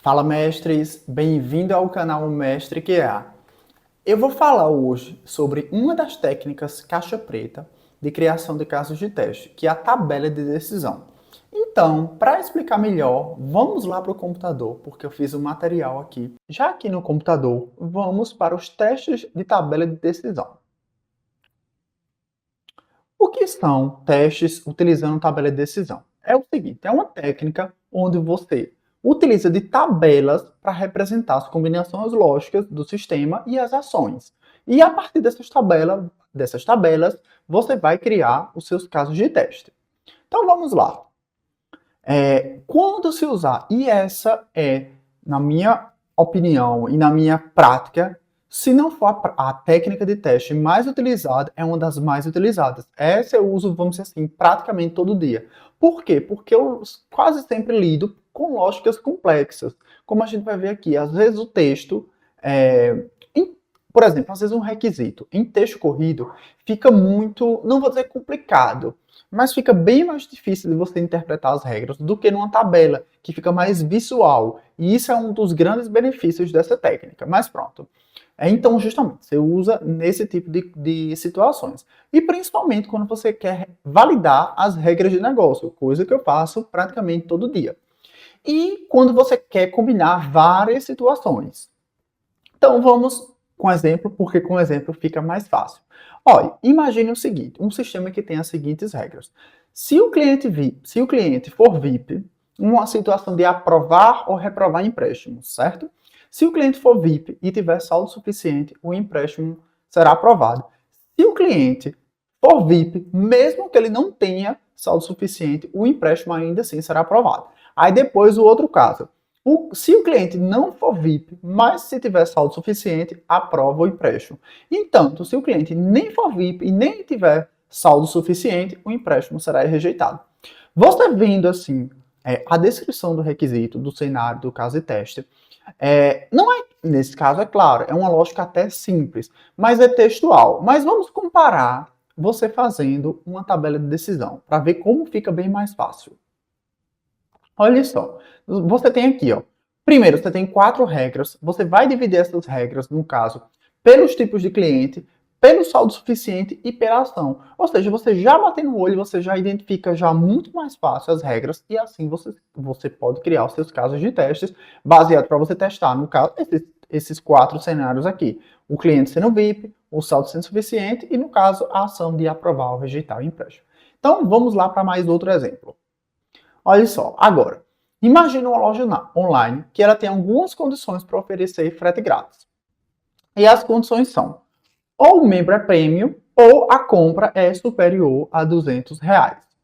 Fala, mestres! Bem-vindo ao canal Mestre QA. Eu vou falar hoje sobre uma das técnicas caixa preta de criação de casos de teste, que é a tabela de decisão. Então, para explicar melhor, vamos lá para o computador, porque eu fiz um material aqui. Já aqui no computador, vamos para os testes de tabela de decisão. O que são testes utilizando tabela de decisão? É o seguinte, é uma técnica onde você utiliza de tabelas para representar as combinações lógicas do sistema e as ações. E a partir dessas tabelas, você vai criar os seus casos de teste. Então vamos lá. Quando se usar, e essa é, na minha opinião e na minha prática, se não for a técnica de teste mais utilizada, é uma das mais utilizadas. Essa eu uso, vamos dizer assim, praticamente todo dia. Por quê? Porque eu quase sempre lido com lógicas complexas. Como a gente vai ver aqui, às vezes o texto, por exemplo, às vezes um requisito em texto corrido fica muito, não vou dizer complicado, mas fica bem mais difícil de você interpretar as regras do que numa tabela, que fica mais visual. E isso é um dos grandes benefícios dessa técnica. Mas pronto. Então, justamente, você usa nesse tipo de situações. E principalmente quando você quer validar as regras de negócio, coisa que eu faço praticamente todo dia. E quando você quer combinar várias situações. Então, vamos com exemplo, porque com exemplo fica mais fácil. Olha, imagine o seguinte, um sistema que tem as seguintes regras. Se o cliente for VIP, uma situação de aprovar ou reprovar empréstimo, certo? Se o cliente for VIP e tiver saldo suficiente, o empréstimo será aprovado. Se o cliente for VIP, mesmo que ele não tenha saldo suficiente, o empréstimo ainda assim será aprovado. Aí depois o outro caso. Se o cliente não for VIP, mas se tiver saldo suficiente, aprova o empréstimo. Entanto, se o cliente nem for VIP e nem tiver saldo suficiente, o empréstimo será rejeitado. Você vendo assim a descrição do requisito, do cenário, do caso de teste, não é, nesse caso, é claro, é uma lógica até simples, mas é textual. Mas vamos comparar você fazendo uma tabela de decisão, para ver como fica bem mais fácil. Olha só, você tem aqui, ó. Primeiro, você tem 4 regras. Você vai dividir essas regras, no caso, pelos tipos de cliente, pelo saldo suficiente e pela ação. Ou seja, você já batendo o olho, você já identifica já muito mais fácil as regras e assim você pode criar os seus casos de testes baseado para você testar, no caso, esses 4 cenários aqui. O cliente sendo VIP, o saldo sendo suficiente e, no caso, a ação de aprovar ou rejeitar o empréstimo. Então, vamos lá para mais outro exemplo. Olha só, agora, imagine uma loja online que ela tem algumas condições para oferecer frete grátis. E as condições são, ou o membro é premium, ou a compra é superior a R$200.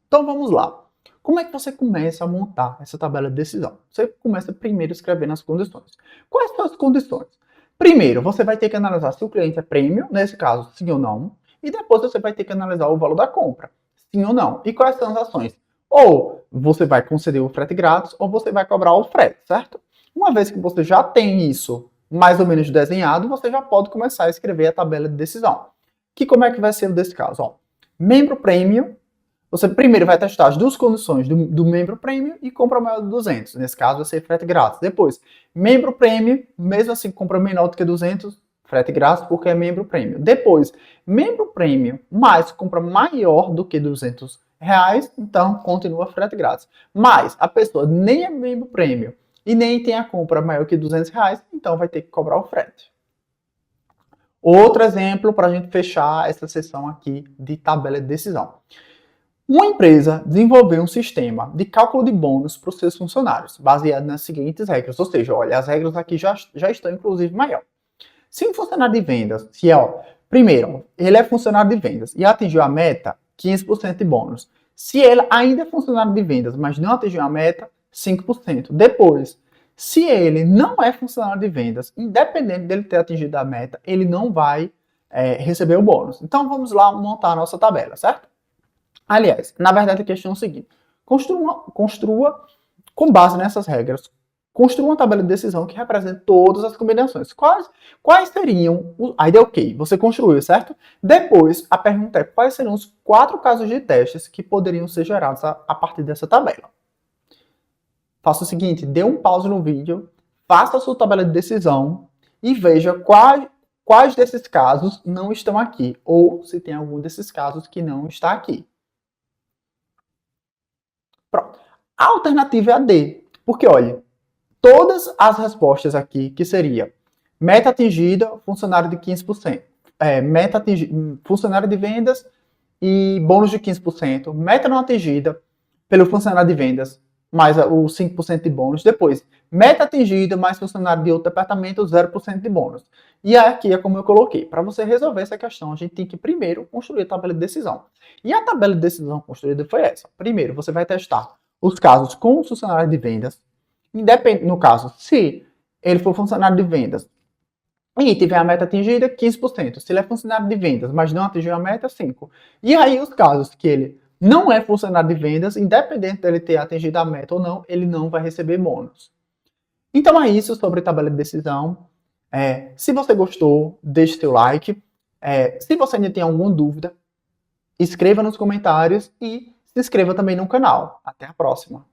Então vamos lá. Como é que você começa a montar essa tabela de decisão? Você começa primeiro escrevendo as condições. Quais são as condições? Primeiro, você vai ter que analisar se o cliente é premium, nesse caso, sim ou não. E depois você vai ter que analisar o valor da compra, sim ou não. E quais são as ações? Ou você vai conceder o frete grátis, ou você vai cobrar o frete, certo? Uma vez que você já tem isso mais ou menos desenhado, você já pode começar a escrever a tabela de decisão. Que como é que vai ser desse caso? Ó, membro premium, você primeiro vai testar as duas condições do membro premium e compra maior de 200. Nesse caso vai ser frete grátis. Depois, membro premium, mesmo assim compra menor do que 200, frete grátis porque é membro premium. Depois, membro premium, mais compra maior do que R$200, então continua frete grátis. Mas a pessoa nem é membro premium e nem tem a compra maior que R$200, então vai ter que cobrar o frete. Outro exemplo para a gente fechar essa sessão aqui de tabela de decisão. Uma empresa desenvolveu um sistema de cálculo de bônus para os seus funcionários, baseado nas seguintes regras. Ou seja, olha, as regras aqui já estão inclusive maior. Se um funcionário de vendas, primeiro, ele é funcionário de vendas e atingiu a meta, 15% de bônus. Se ele ainda é funcionário de vendas, mas não atingiu a meta, 5%. Depois, se ele não é funcionário de vendas, independente dele ter atingido a meta, ele não vai receber o bônus. Então, vamos lá montar a nossa tabela, certo? Aliás, na verdade a questão é o seguinte, construa com base nessas regras, construa uma tabela de decisão que represente todas as combinações. Quais seriam, aí deu ok, você construiu, certo? Depois, a pergunta é, quais seriam os 4 casos de testes que poderiam ser gerados a partir dessa tabela? Faça o seguinte, dê um pause no vídeo, faça a sua tabela de decisão e veja quais desses casos não estão aqui, ou se tem algum desses casos que não está aqui. Pronto. A alternativa é a D, porque olha, todas as respostas aqui, que seria meta atingida, funcionário de 15%, funcionário de vendas e bônus de 15%, meta não atingida pelo funcionário de vendas, mais os 5% de bônus, depois meta atingida, mais funcionário de outro departamento, 0% de bônus. E aqui é como eu coloquei, para você resolver essa questão, a gente tem que primeiro construir a tabela de decisão. E a tabela de decisão construída foi essa. Primeiro, você vai testar os casos com o funcionário de vendas, no caso, se ele for funcionário de vendas e tiver a meta atingida, 15%. Se ele é funcionário de vendas, mas não atingiu a meta, 5%. E aí, os casos que ele não é funcionário de vendas, independente dele ter atingido a meta ou não, ele não vai receber bônus. Então é isso sobre tabela de decisão. Se você gostou, deixe seu like. Se você ainda tem alguma dúvida, escreva nos comentários e se inscreva também no canal. Até a próxima!